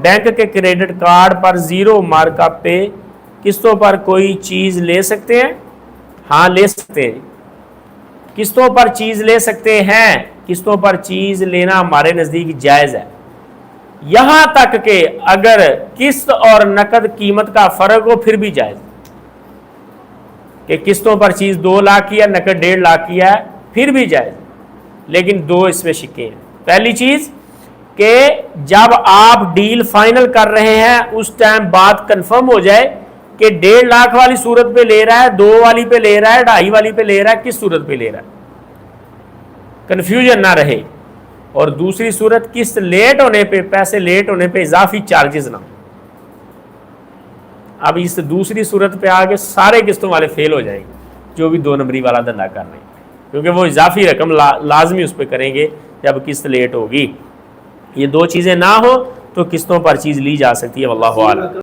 Bank के credit card पर 0 markup पे किस्तों पर कोई चीज़ ले सकते हैं? हाँ, ले सकते हैं। किस्तों पर चीज़ ले सकते हैं। किस्तों पर चीज़ लेना हमारे नज़दीक जायज़ है, यहां तक कि अगर किस्त और नकद कीमत का फ़र्क हो फिर भी जायज़, कि किस्तों पर चीज़ 2 लाख की है, नकद 1.5 लाख की है, फिर भी जायज़। लेकिन 2 इसमें शिक्के हैं। पहली चीज़ कि जब आप डील फाइनल कर रहे हैं उस टाइम बात कंफर्म हो जाए कि 1.5 लाख वाली सूरत पे ले रहा है, 2 वाली पे ले रहा है, 2.5 वाली पे ले रहा है, किस सूरत पे ले रहा है, कन्फ्यूजन ना रहे। और दूसरी सूरत, किस्त लेट होने पे, पैसे लेट होने पे इजाफी चार्जेस ना। अब इस दूसरी सूरत पे आगे सारे किस्तों वाले फेल हो जाएंगे जो भी 2 नंबरी वाला धंधा कर रहे हैं, क्योंकि वो इजाफी रकम लाजमी उस पर करेंगे जब किस्त लेट होगी। ये 2 चीज़ें ना हो तो किस्तों पर चीज़ ली जा सकती है। वल्लाहु आलम।